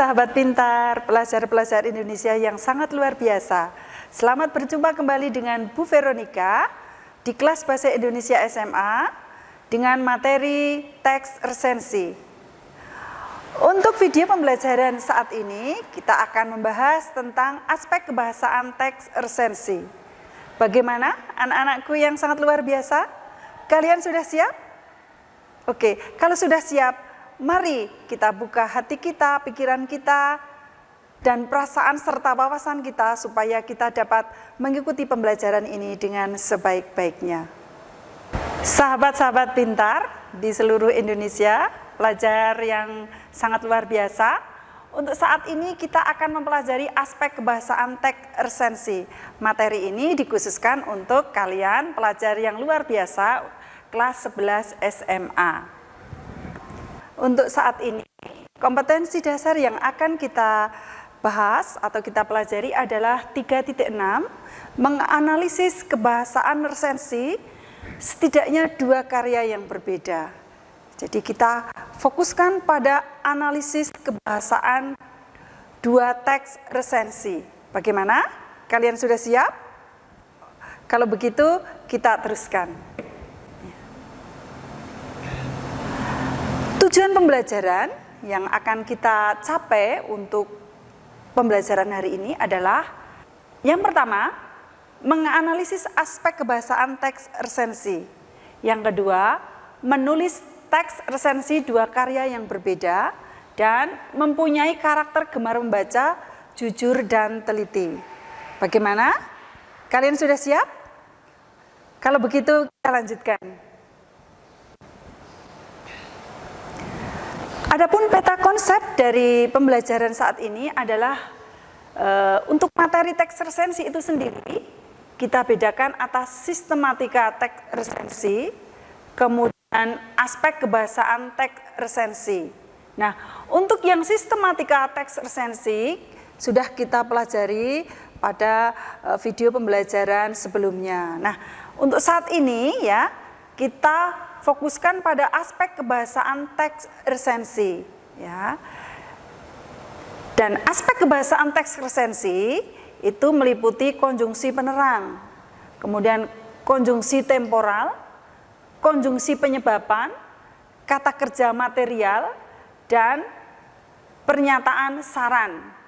Sahabat pintar, pelajar-pelajar Indonesia yang sangat luar biasa. Selamat berjumpa kembali dengan Bu Veronica di kelas Bahasa Indonesia SMA dengan materi teks resensi. Untuk video pembelajaran saat ini, kita akan membahas tentang aspek kebahasaan teks resensi. Bagaimana anak-anakku yang sangat luar biasa? Kalian sudah siap? Oke, kalau sudah siap, mari kita buka hati kita, pikiran kita, dan perasaan serta wawasan kita supaya kita dapat mengikuti pembelajaran ini dengan sebaik-baiknya. Sahabat-sahabat pintar di seluruh Indonesia, pelajar yang sangat luar biasa, untuk saat ini kita akan mempelajari aspek kebahasaan teks resensi. Materi ini dikhususkan untuk kalian pelajar yang luar biasa kelas 11 SMA. Untuk saat ini, kompetensi dasar yang akan kita bahas atau kita pelajari adalah 3.6, menganalisis kebahasaan resensi setidaknya 2 karya yang berbeda. Jadi kita fokuskan pada analisis kebahasaan 2 teks resensi. Bagaimana? Kalian sudah siap? Kalau begitu, kita teruskan. Tujuan pembelajaran yang akan kita capai untuk pembelajaran hari ini adalah yang pertama, menganalisis aspek kebahasaan teks resensi. Yang kedua, menulis teks resensi 2 karya yang berbeda dan mempunyai karakter gemar membaca, jujur dan teliti. Bagaimana? Kalian sudah siap? Kalau begitu kita lanjutkan. Adapun peta konsep dari pembelajaran saat ini adalah untuk materi teks resensi itu sendiri, kita bedakan atas sistematika teks resensi, kemudian aspek kebahasaan teks resensi. Nah, untuk yang sistematika teks resensi sudah kita pelajari pada video pembelajaran sebelumnya. Nah, untuk saat ini ya, kita fokuskan pada aspek kebahasaan teks resensi, ya. Dan aspek kebahasaan teks resensi itu meliputi konjungsi penerang, kemudian konjungsi temporal, konjungsi penyebaban, kata kerja material, dan pernyataan saran.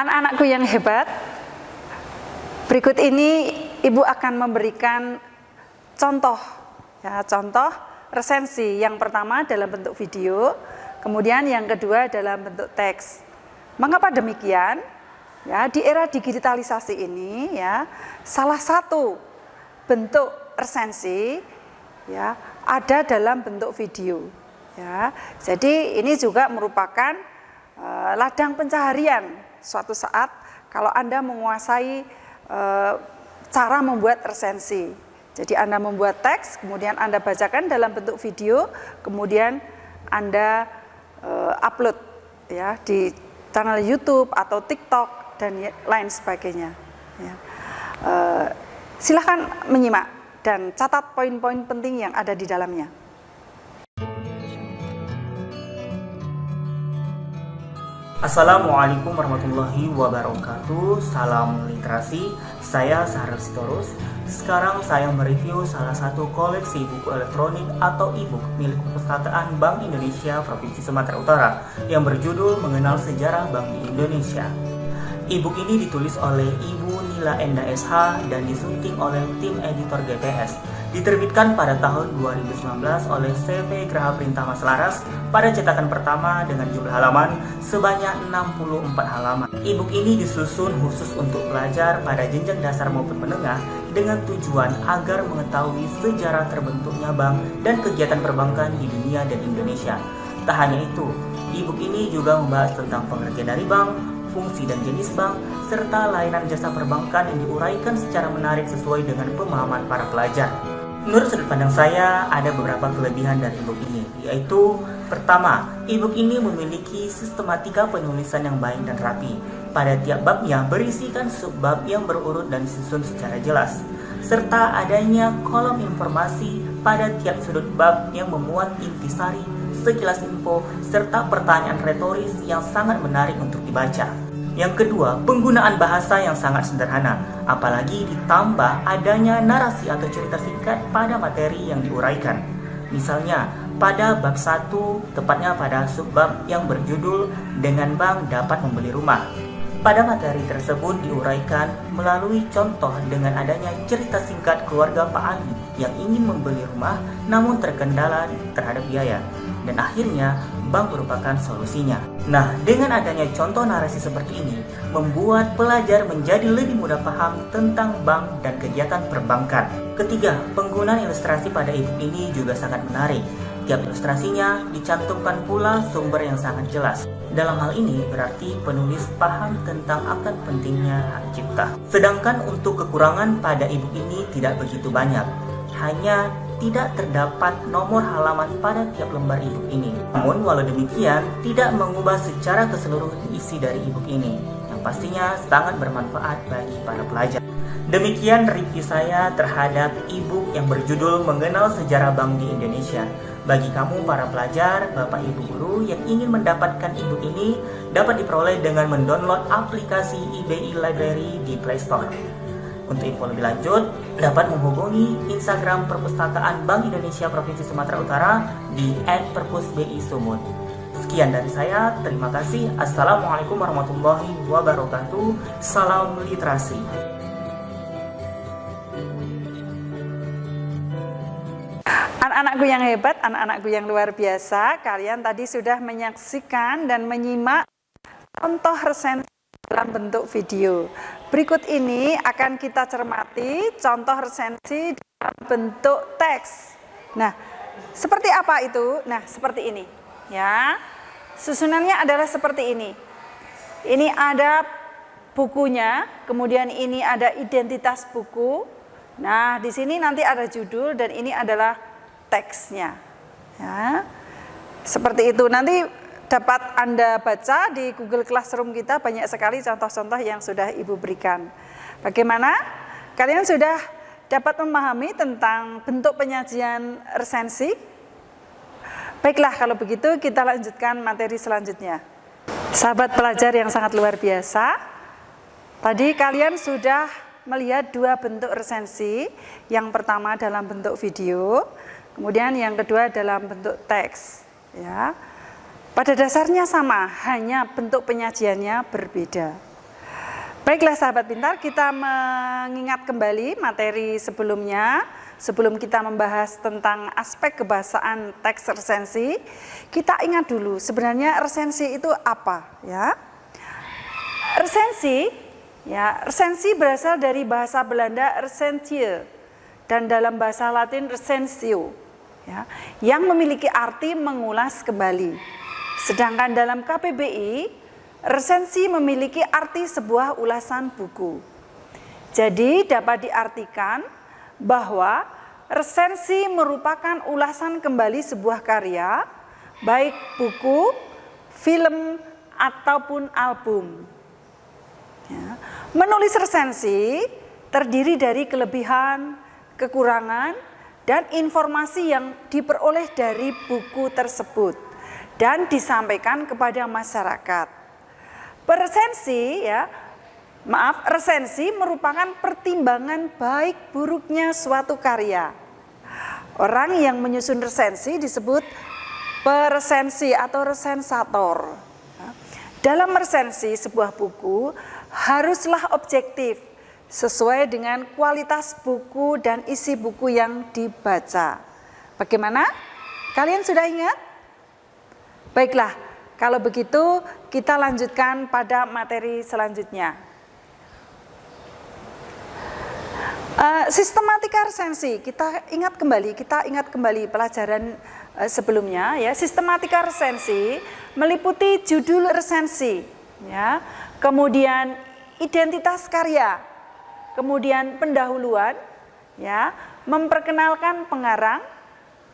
Anak-anakku yang hebat, berikut ini Ibu akan memberikan contoh, ya, contoh resensi. Yang pertama dalam bentuk video, kemudian yang kedua dalam bentuk teks. Mengapa demikian? Ya, di era digitalisasi ini, ya, salah satu bentuk resensi, ya, ada dalam bentuk video. Ya, jadi ini juga merupakan ladang pencaharian. Suatu saat kalau Anda menguasai cara membuat resensi. Jadi Anda membuat teks, kemudian Anda bacakan dalam bentuk video, kemudian Anda upload ya di channel YouTube atau TikTok dan lain sebagainya. Ya. Silahkan menyimak dan catat poin-poin penting yang ada di dalamnya. Assalamualaikum warahmatullahi wabarakatuh. Salam literasi. Saya Sahrul Sitorus. Sekarang saya mereview salah satu koleksi buku elektronik atau e-book milik Perpustakaan Bank Indonesia Provinsi Sumatera Utara yang berjudul Mengenal Sejarah Bank Indonesia. E-book ini ditulis oleh Ibu Nila Enda SH dan disunting oleh tim editor GPS. Diterbitkan pada tahun 2019 oleh CV Graha Printama Selaras pada cetakan pertama dengan jumlah halaman sebanyak 64 halaman. E-book ini disusun khusus untuk pelajar pada jenjang dasar maupun menengah dengan tujuan agar mengetahui sejarah terbentuknya bank dan kegiatan perbankan di dunia dan Indonesia. Tak hanya itu, e-book ini juga membahas tentang pengertian dari bank, fungsi dan jenis bank, serta layanan jasa perbankan yang diuraikan secara menarik sesuai dengan pemahaman para pelajar. Menurut sudut pandang saya, ada beberapa kelebihan dari e-book ini, yaitu pertama, e-book ini memiliki sistematika penulisan yang baik dan rapi. pada tiap babnya berisikan subbab yang berurut dan disusun secara jelas, serta adanya kolom informasi pada tiap sudut bab yang memuat intisari, sekilas info, serta pertanyaan retoris yang sangat menarik untuk dibaca. Yang kedua, penggunaan bahasa yang sangat sederhana, apalagi ditambah adanya narasi atau cerita singkat pada materi yang diuraikan. Misalnya, pada bab 1, tepatnya pada subbab yang berjudul "Dengan Bank Dapat Membeli Rumah". Pada materi tersebut diuraikan melalui contoh dengan adanya cerita singkat keluarga Pak Ali yang ingin membeli rumah namun terkendala terhadap biaya, dan akhirnya bank merupakan solusinya. Nah, dengan adanya contoh narasi seperti ini, membuat pelajar menjadi lebih mudah paham tentang bank dan kegiatan perbankan. Ketiga, penggunaan ilustrasi pada e-book ini juga sangat menarik. Tiap ilustrasinya dicantumkan pula sumber yang sangat jelas. Dalam hal ini berarti penulis paham tentang akan pentingnya hak cipta. Sedangkan untuk kekurangan pada e-book ini tidak begitu banyak. Hanya tidak terdapat nomor halaman pada tiap lembar e-book ini. Namun walau demikian, tidak mengubah secara keseluruhan isi dari e-book ini, yang pastinya sangat bermanfaat bagi para pelajar. Demikian review saya terhadap e-book yang berjudul Mengenal Sejarah Bank di Indonesia. Bagi kamu para pelajar, Bapak Ibu guru yang ingin mendapatkan e-book ini dapat diperoleh dengan mendownload aplikasi IBI Library di Play Store. Untuk info lebih lanjut, dapat menghubungi Instagram Perpustakaan Bank Indonesia Provinsi Sumatera Utara di @perpusbisumut. Sekian dari saya, terima kasih. Assalamualaikum warahmatullahi wabarakatuh. Salam literasi. Anak-anakku yang hebat, anak-anakku yang luar biasa, kalian tadi sudah menyaksikan dan menyimak contoh resensi dalam bentuk video. Berikut ini akan kita cermati contoh resensi dalam bentuk teks. Nah, seperti apa itu? Nah, seperti ini. Ya, susunannya adalah seperti ini. Ini ada bukunya, kemudian ini ada identitas buku. Nah, di sini nanti ada judul dan ini adalah teksnya. Ya, seperti itu. Nanti dapat Anda baca di Google Classroom kita, banyak sekali contoh-contoh yang sudah Ibu berikan. Bagaimana? Kalian sudah dapat memahami tentang bentuk penyajian resensi? Baiklah, kalau begitu kita lanjutkan materi selanjutnya. Sahabat pelajar yang sangat luar biasa, tadi kalian sudah melihat dua bentuk resensi. Yang pertama dalam bentuk video, kemudian yang kedua dalam bentuk teks. Ya. Pada dasarnya sama, hanya bentuk penyajiannya berbeda. Baiklah sahabat pintar, kita mengingat kembali materi sebelumnya. Sebelum kita membahas tentang aspek kebahasaan teks resensi, kita ingat dulu sebenarnya resensi itu apa, ya? Resensi berasal dari bahasa Belanda recensie dan dalam bahasa Latin recensio, ya, yang memiliki arti mengulas kembali. Sedangkan dalam KBBI, resensi memiliki arti sebuah ulasan buku. Jadi dapat diartikan bahwa resensi merupakan ulasan kembali sebuah karya, baik buku, film, ataupun album. Ya. Menulis resensi terdiri dari kelebihan, kekurangan, dan informasi yang diperoleh dari buku tersebut dan disampaikan kepada masyarakat. Resensi merupakan pertimbangan baik buruknya suatu karya. Orang yang menyusun resensi disebut peresensi atau resensator. Dalam resensi sebuah buku haruslah objektif, sesuai dengan kualitas buku dan isi buku yang dibaca. Bagaimana? Kalian sudah ingat? Baiklah, kalau begitu kita lanjutkan pada materi selanjutnya. Sistematika resensi, kita ingat kembali pelajaran sebelumnya, ya. Sistematika resensi meliputi judul resensi, ya, kemudian identitas karya, kemudian pendahuluan, ya, memperkenalkan pengarang,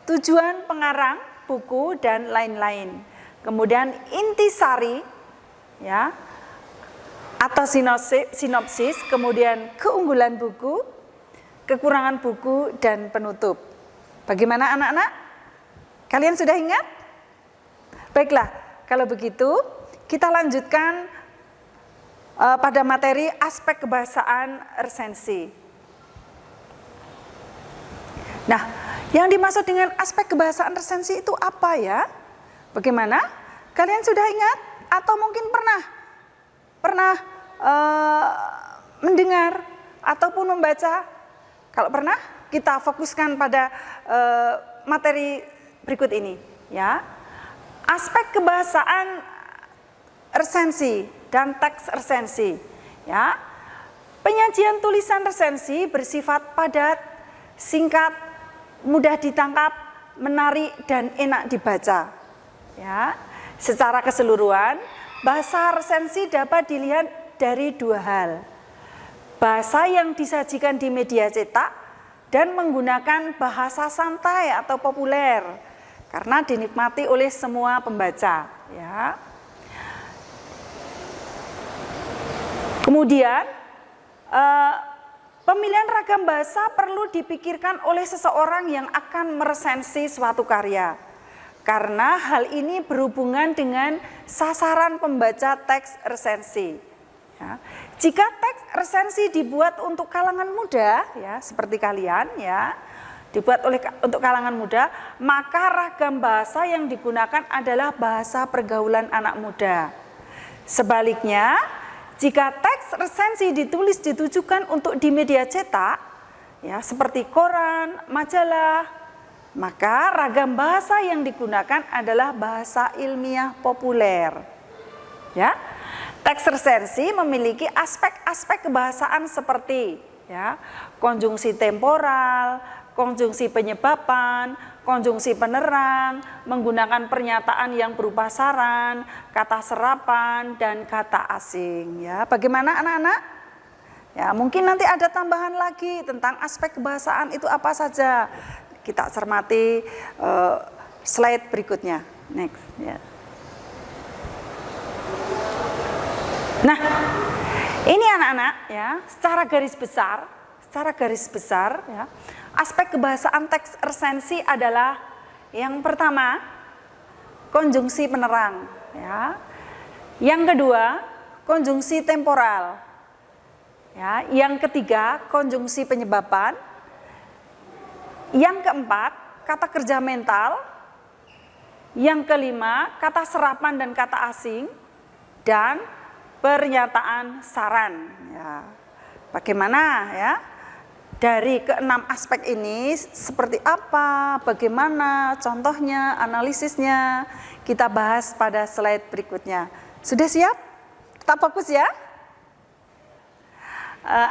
tujuan pengarang buku dan lain-lain. Kemudian intisari, ya, atau sinopsis, kemudian keunggulan buku, kekurangan buku, dan penutup. Bagaimana anak-anak? Kalian sudah ingat? Baiklah, kalau begitu kita lanjutkan pada materi aspek kebahasaan resensi. Nah, yang dimaksud dengan aspek kebahasaan resensi itu apa ya? Bagaimana? Kalian sudah ingat atau mungkin pernah mendengar ataupun membaca? Kalau pernah, kita fokuskan pada materi berikut ini, ya. Aspek kebahasaan resensi dan teks resensi, ya. Penyajian tulisan resensi bersifat padat, singkat, mudah ditangkap, menarik, dan enak dibaca. Ya, secara keseluruhan, bahasa resensi dapat dilihat dari dua hal. Bahasa yang disajikan di media cetak dan menggunakan bahasa santai atau populer karena dinikmati oleh semua pembaca. Ya. Kemudian, pemilihan ragam bahasa perlu dipikirkan oleh seseorang yang akan meresensi suatu karya. Karena hal ini berhubungan dengan sasaran pembaca teks resensi. Ya. Jika teks resensi dibuat untuk kalangan muda, ya seperti kalian, ya dibuat untuk kalangan muda, maka ragam bahasa yang digunakan adalah bahasa pergaulan anak muda. Sebaliknya, jika teks resensi ditujukan untuk di media cetak, ya seperti koran, majalah, maka ragam bahasa yang digunakan adalah bahasa ilmiah populer. Ya, teks resensi memiliki aspek-aspek kebahasaan seperti ya, konjungsi temporal, konjungsi penyebaban, konjungsi penerang, menggunakan pernyataan yang berupa saran, kata serapan, dan kata asing. Ya, bagaimana anak-anak? Ya, mungkin nanti ada tambahan lagi tentang aspek kebahasaan itu apa saja. Kita cermati slide berikutnya. Next. Ya. Nah, ini anak-anak ya, secara garis besar, ya, aspek kebahasaan teks resensi adalah yang pertama konjungsi penerang, ya. Yang kedua konjungsi temporal, ya. Yang ketiga konjungsi penyebaban. Yang keempat, kata kerja mental. Yang kelima, kata serapan dan kata asing. Dan pernyataan saran. Ya. Bagaimana ya? Dari keenam aspek ini seperti apa, bagaimana, contohnya, analisisnya, kita bahas pada slide berikutnya. Sudah siap? Tetap fokus ya.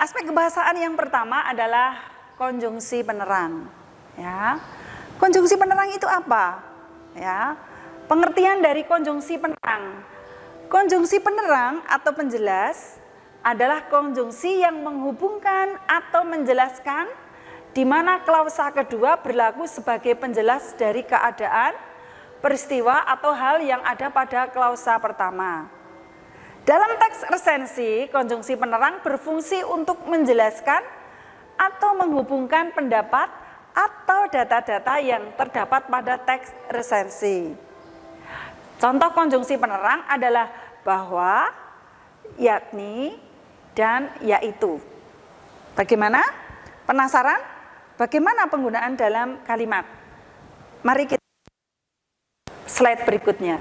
Aspek kebahasaan yang pertama adalah konjungsi penerang. Ya, konjungsi penerang itu apa? Ya, pengertian dari konjungsi penerang. Konjungsi penerang atau penjelas adalah konjungsi yang menghubungkan atau menjelaskan di mana klausa kedua berlaku sebagai penjelas dari keadaan, peristiwa atau hal yang ada pada klausa pertama. Dalam teks resensi, konjungsi penerang berfungsi untuk menjelaskan atau menghubungkan pendapat atau data-data yang terdapat pada teks resensi. Contoh konjungsi penerang adalah bahwa, yakni, dan yaitu. Bagaimana? Penasaran? Bagaimana penggunaan dalam kalimat? Mari kita slide berikutnya.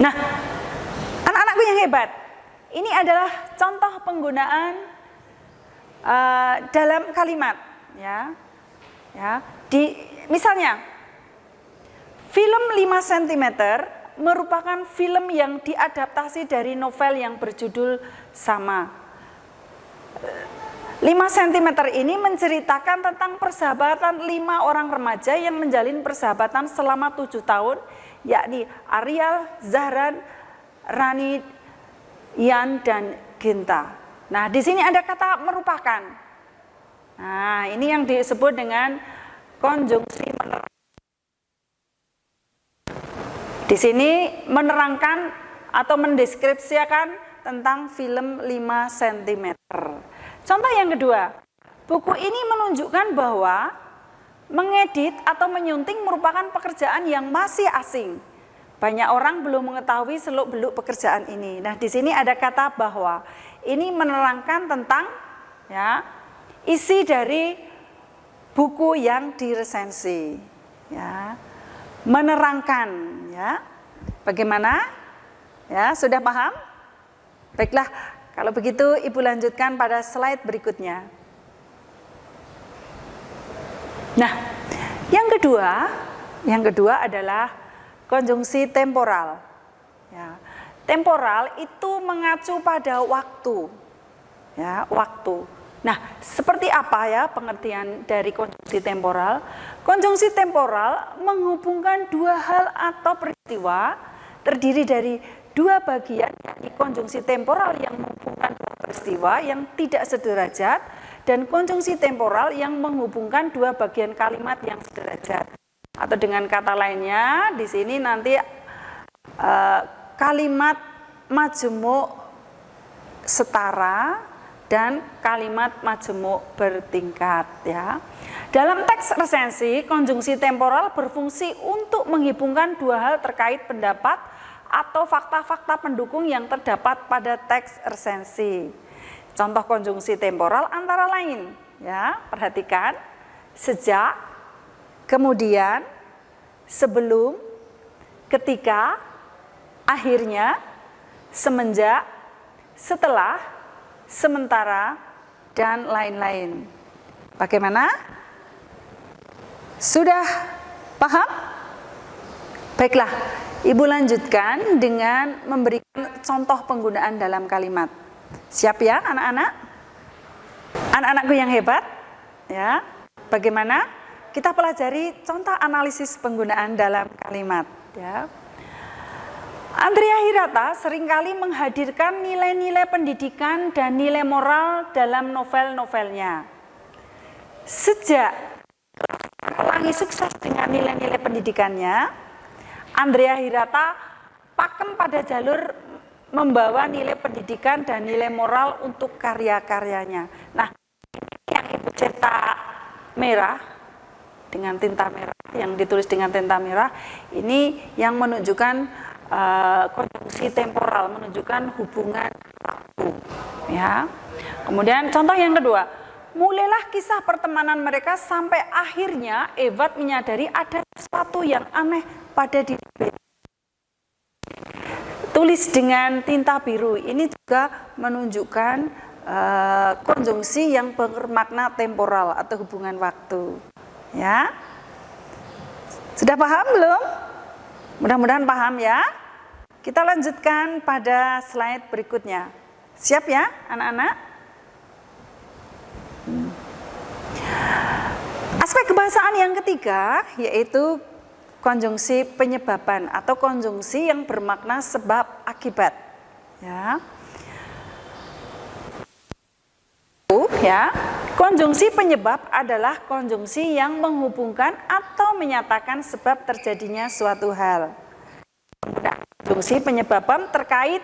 Nah, anak-anakku yang hebat, ini adalah contoh penggunaan dalam kalimat. Ya, misalnya, film 5 cm merupakan film yang diadaptasi dari novel yang berjudul sama. 5 cm ini menceritakan tentang persahabatan 5 orang remaja yang menjalin persahabatan selama 7 tahun, yakni Arial, Zahran, Rani, Ian, dan Ginta. Nah, di sini ada kata merupakan. Nah, ini yang disebut dengan konjungsi menerang. Di sini menerangkan atau mendeskripsikan tentang film 5 cm. Contoh yang kedua, buku ini menunjukkan bahwa mengedit atau menyunting merupakan pekerjaan yang masih asing. Banyak orang belum mengetahui seluk-beluk pekerjaan ini. Nah, di sini ada kata bahwa. Ini menerangkan tentang ya, isi dari buku yang diresensi. Ya, menerangkan ya. Bagaimana? Ya, sudah paham? Baiklah, kalau begitu Ibu lanjutkan pada slide berikutnya. Nah, yang kedua adalah konjungsi temporal. Ya, temporal itu mengacu pada waktu. Ya, waktu. Nah, seperti apa ya pengertian dari konjungsi temporal? Konjungsi temporal menghubungkan dua hal atau peristiwa terdiri dari dua bagian, yakni konjungsi temporal yang menghubungkan dua peristiwa yang tidak sederajat dan konjungsi temporal yang menghubungkan dua bagian kalimat yang sederajat. Atau dengan kata lainnya, di sini nanti kalimat majemuk setara dan kalimat majemuk bertingkat ya. Dalam teks resensi, konjungsi temporal berfungsi untuk menghubungkan dua hal terkait pendapat atau fakta-fakta pendukung yang terdapat pada teks resensi. Contoh konjungsi temporal antara lain ya, perhatikan sejak, kemudian, sebelum, ketika, akhirnya, semenjak, setelah, sementara, dan lain-lain. Bagaimana? Sudah paham? Baiklah, Ibu lanjutkan dengan memberikan contoh penggunaan dalam kalimat. Siap ya anak-anak? Anak-anakku yang hebat? Ya. Bagaimana? Kita pelajari contoh analisis penggunaan dalam kalimat ya. Andrea Hirata seringkali menghadirkan nilai-nilai pendidikan dan nilai moral dalam novel-novelnya. Sejak Pelangi sukses dengan nilai-nilai pendidikannya, Andrea Hirata pakem pada jalur membawa nilai pendidikan dan nilai moral untuk karya-karyanya. Nah, yang Ibu cetak merah dengan tinta merah, yang ditulis dengan tinta merah, ini yang menunjukkan konjungsi temporal, menunjukkan hubungan waktu ya. Kemudian contoh yang kedua, mulailah kisah pertemanan mereka sampai akhirnya Evat menyadari ada sesuatu yang aneh pada diri Betty. Tulis dengan tinta biru, ini juga menunjukkan konjungsi yang bermakna temporal atau hubungan waktu ya. Sudah paham belum? Mudah-mudahan paham ya. Kita lanjutkan pada slide berikutnya. Siap ya anak-anak? Aspek kebahasaan yang ketiga yaitu konjungsi penyebaban atau konjungsi yang bermakna sebab akibat ya. Ya, konjungsi penyebab adalah konjungsi yang menghubungkan atau menyatakan sebab terjadinya suatu hal. Konjungsi penyebaban terkait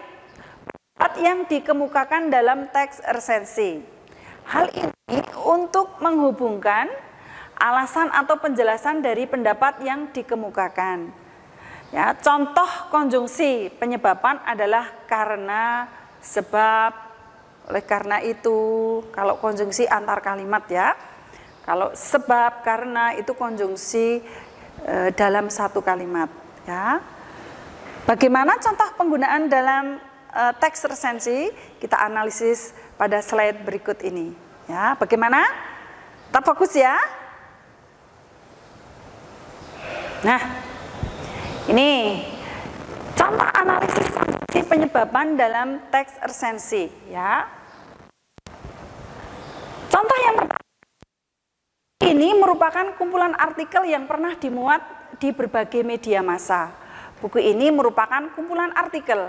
yang dikemukakan dalam teks resensi. Hal ini untuk menghubungkan alasan atau penjelasan dari pendapat yang dikemukakan. Ya, contoh konjungsi penyebaban adalah karena, sebab, oleh karena itu. Kalau konjungsi antar kalimat ya. Kalau sebab, karena itu konjungsi dalam satu kalimat ya. Bagaimana contoh penggunaan dalam teks resensi? Kita analisis pada slide berikut ini ya. Bagaimana? Tetap fokus ya. Nah, ini contoh analisis konjungsi penyebaban dalam teks resensi ya. Contoh yang pertama, ini merupakan kumpulan artikel yang pernah dimuat di berbagai media massa. Buku ini merupakan kumpulan artikel.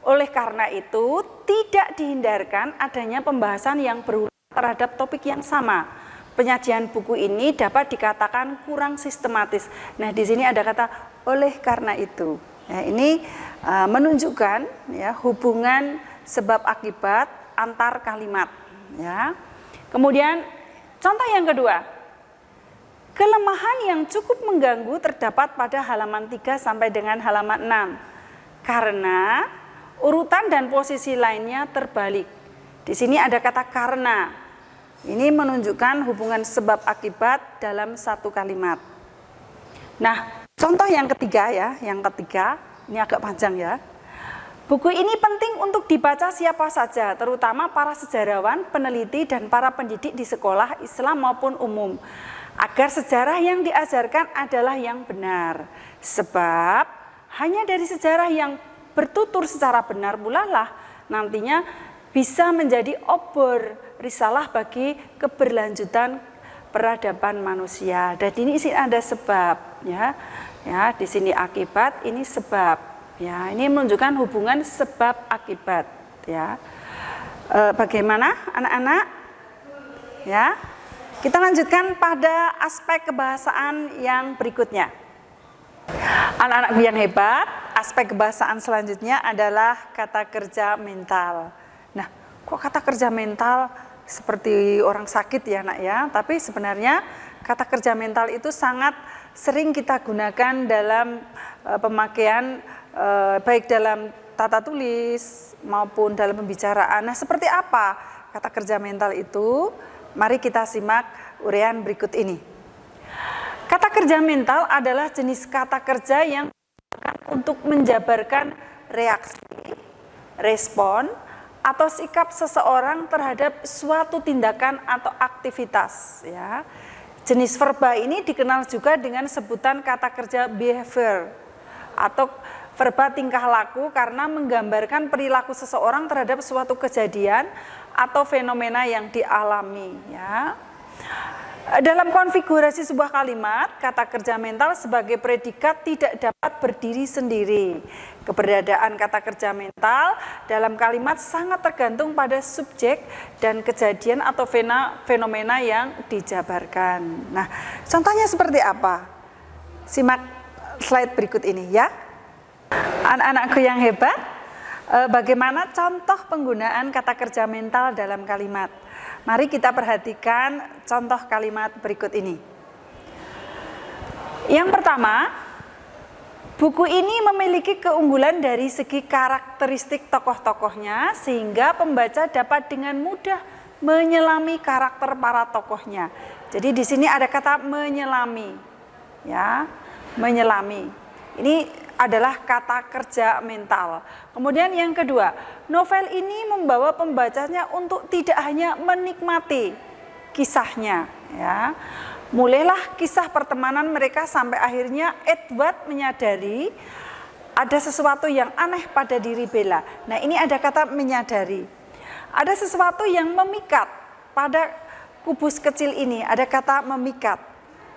Oleh karena itu, tidak dihindarkan adanya pembahasan yang berulang terhadap topik yang sama. Penyajian buku ini dapat dikatakan kurang sistematis. Nah, di sini ada kata oleh karena itu. Ya, ini menunjukkan ya hubungan sebab akibat antar kalimat. Ya. Kemudian contoh yang kedua, kelemahan yang cukup mengganggu terdapat pada halaman 3 sampai dengan halaman 6 karena urutan dan posisi lainnya terbalik. Di sini ada kata karena. Ini menunjukkan hubungan sebab akibat dalam satu kalimat. Nah, contoh yang ketiga ya, ini agak panjang ya. Buku ini penting untuk dibaca siapa saja, terutama para sejarawan, peneliti, dan para pendidik di sekolah Islam maupun umum, agar sejarah yang diajarkan adalah yang benar. Sebab hanya dari sejarah yang bertutur secara benar pula lah nantinya bisa menjadi obor risalah bagi keberlanjutan peradaban manusia. Dan ini ada sebab ya. Ya, di sini akibat, ini sebab. Ya, ini menunjukkan hubungan sebab akibat ya. Bagaimana anak-anak? Ya. Kita lanjutkan pada aspek kebahasaan yang berikutnya. Anak-anakku yang hebat, aspek kebahasaan selanjutnya adalah kata kerja mental. Nah, kok kata kerja mental seperti orang sakit ya nak ya? Tapi sebenarnya kata kerja mental itu sangat sering kita gunakan dalam pemakaian baik dalam tata tulis maupun dalam pembicaraan. Nah, seperti apa kata kerja mental itu? Mari kita simak uraian berikut ini. Kata kerja mental adalah jenis kata kerja yang digunakan untuk menjabarkan reaksi, respon, atau sikap seseorang terhadap suatu tindakan atau aktivitas. Ya. Jenis verba ini dikenal juga dengan sebutan kata kerja behavior atau verba tingkah laku karena menggambarkan perilaku seseorang terhadap suatu kejadian atau fenomena yang dialami. Ya. Dalam konfigurasi sebuah kalimat, kata kerja mental sebagai predikat tidak dapat berdiri sendiri. Keberadaan kata kerja mental dalam kalimat sangat tergantung pada subjek dan kejadian atau fenomena yang dijabarkan. Nah, contohnya seperti apa? Simak slide berikut ini ya. Anak-anakku yang hebat, bagaimana contoh penggunaan kata kerja mental dalam kalimat? Mari kita perhatikan contoh kalimat berikut ini. Yang pertama, buku ini memiliki keunggulan dari segi karakteristik tokoh-tokohnya sehingga pembaca dapat dengan mudah menyelami karakter para tokohnya. Jadi di sini ada kata menyelami. Ya, menyelami. Ini adalah kata kerja mental. Kemudian yang kedua, novel ini membawa pembacanya untuk tidak hanya menikmati kisahnya, ya. Mulailah kisah pertemanan mereka sampai akhirnya Edward menyadari ada sesuatu yang aneh pada diri Bella. Nah, ini ada kata menyadari. Ada sesuatu yang memikat pada kubus kecil ini, ada kata memikat.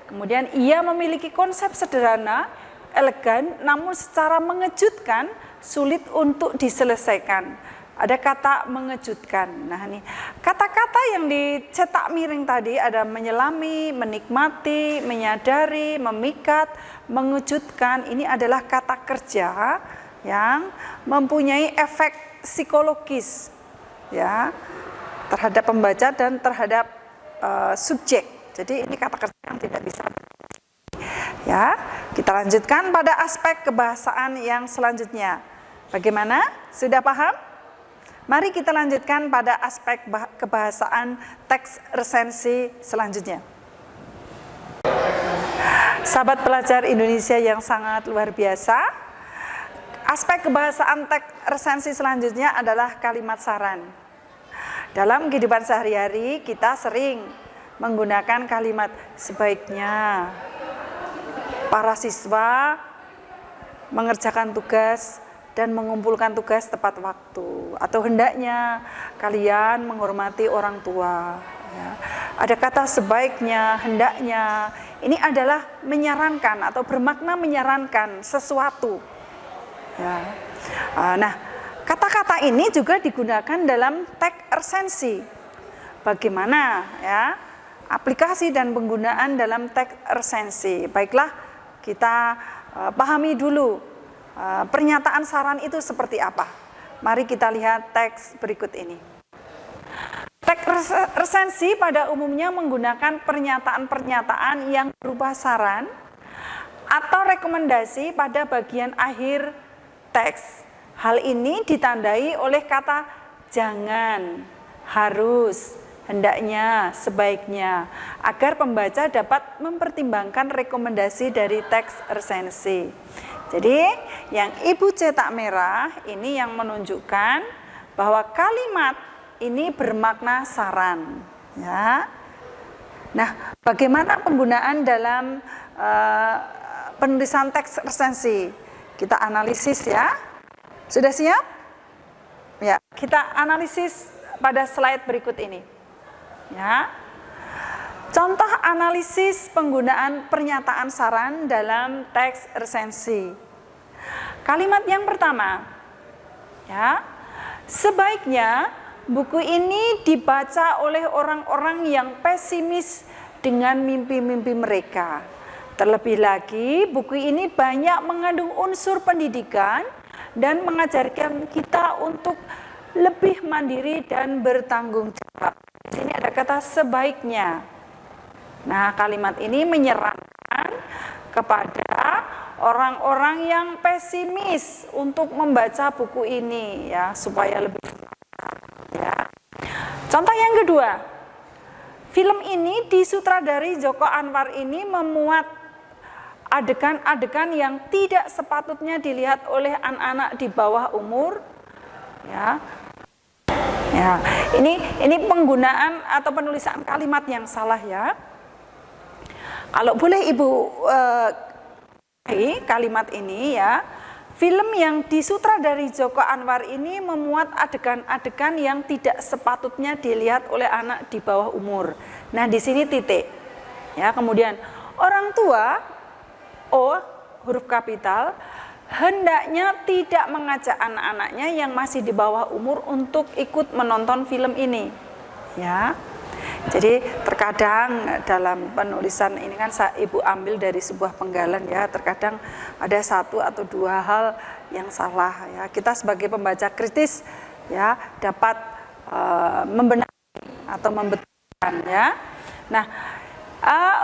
Kemudian ia memiliki konsep sederhana, elegan, namun secara mengejutkan, sulit untuk diselesaikan. Ada kata mengejutkan. Nah, ini kata-kata yang dicetak miring tadi ada menyelami, menikmati, menyadari, memikat, mengejutkan. Ini adalah kata kerja yang mempunyai efek psikologis ya terhadap pembaca dan terhadap subjek. Jadi ini kata kerja yang tidak bisa. Ya, kita lanjutkan pada aspek kebahasaan yang selanjutnya. Bagaimana? Sudah paham? Mari kita lanjutkan pada aspek kebahasaan teks resensi selanjutnya. Sahabat pelajar Indonesia yang sangat luar biasa, aspek kebahasaan teks resensi selanjutnya adalah kalimat saran. Dalam kehidupan sehari-hari kita sering menggunakan kalimat sebaiknya para siswa mengerjakan tugas dan mengumpulkan tugas tepat waktu, atau hendaknya kalian menghormati orang tua. Ya. Ada kata sebaiknya, hendaknya. Ini adalah menyarankan atau bermakna menyarankan sesuatu. Ya. Nah, kata-kata ini juga digunakan dalam teks resensi. Bagaimana ya aplikasi dan penggunaan dalam teks resensi? Baiklah, kita pahami dulu pernyataan saran itu seperti apa? Mari kita lihat teks berikut ini. Teks resensi pada umumnya menggunakan pernyataan-pernyataan yang berupa saran atau rekomendasi pada bagian akhir teks. Hal ini ditandai oleh kata jangan, harus, hendaknya, sebaiknya, agar pembaca dapat mempertimbangkan rekomendasi dari teks resensi. Jadi, yang Ibu cetak merah ini yang menunjukkan bahwa kalimat ini bermakna saran, ya. Nah, bagaimana penggunaan dalam penulisan teks resensi? Kita analisis ya. Sudah siap? Ya, kita analisis pada slide berikut ini. Ya. Contoh analisis penggunaan pernyataan saran dalam teks resensi. Kalimat yang pertama, ya, sebaiknya buku ini dibaca oleh orang-orang yang pesimis dengan mimpi-mimpi mereka. Terlebih lagi, buku ini banyak mengandung unsur pendidikan dan mengajarkan kita untuk lebih mandiri dan bertanggung jawab. Di sini ada kata sebaiknya. Nah, kalimat ini menyarankan kepada orang-orang yang pesimis untuk membaca buku ini, ya, supaya lebih semangat, ya. Contoh yang kedua, film ini disutradari Joko Anwar ini memuat adegan-adegan yang tidak sepatutnya dilihat oleh anak-anak di bawah umur, ya. Ya, ini penggunaan atau penulisan kalimat yang salah, ya. Kalau boleh Ibu kalimat ini, ya, film yang disutradari Joko Anwar ini memuat adegan-adegan yang tidak sepatutnya dilihat oleh anak di bawah umur. Nah, di sini titik, ya. Kemudian orang tua, O huruf kapital, hendaknya tidak mengajak anak-anaknya yang masih di bawah umur untuk ikut menonton film ini, ya. Jadi terkadang dalam penulisan ini kan Ibu ambil dari sebuah penggalan, ya, terkadang ada satu atau dua hal yang salah, ya. Kita sebagai pembaca kritis, ya, dapat membenahi atau membetulkan, ya. Nah,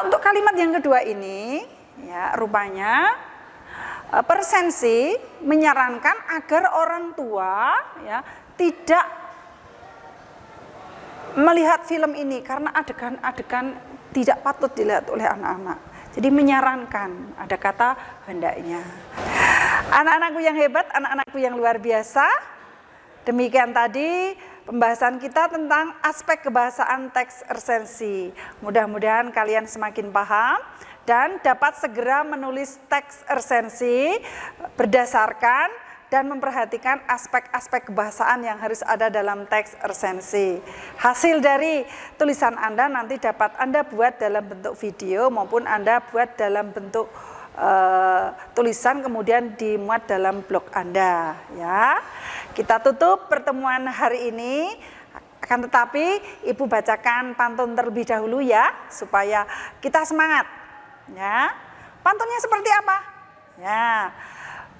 untuk kalimat yang kedua ini, ya, rupanya resensi menyarankan agar orang tua, ya, tidak melihat film ini karena adegan-adegan tidak patut dilihat oleh anak-anak. Jadi menyarankan, ada kata hendaknya. Anak-anakku yang hebat, anak-anakku yang luar biasa, demikian tadi pembahasan kita tentang aspek kebahasaan teks resensi. Mudah-mudahan kalian semakin paham dan dapat segera menulis teks resensi berdasarkan dan memperhatikan aspek-aspek kebahasaan yang harus ada dalam teks resensi. Hasil dari tulisan Anda nanti dapat Anda buat dalam bentuk video maupun Anda buat dalam bentuk tulisan kemudian dimuat dalam blog Anda, ya. Kita tutup pertemuan hari ini, akan tetapi Ibu bacakan pantun terlebih dahulu, ya, supaya kita semangat, ya. Pantunnya seperti apa? Ya.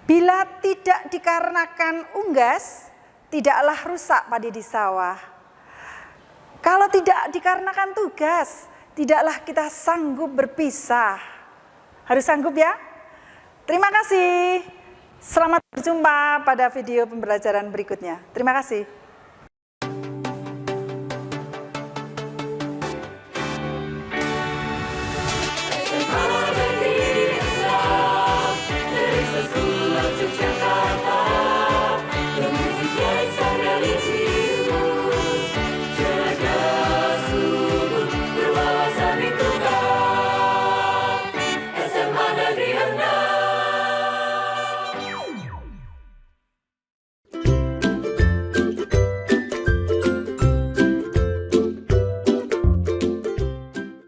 Bila tidak dikarenakan unggas, tidaklah rusak padi di sawah. Kalau tidak dikarenakan tugas, tidaklah kita sanggup berpisah. Harus sanggup, ya. Terima kasih. Selamat berjumpa pada video pembelajaran berikutnya. Terima kasih.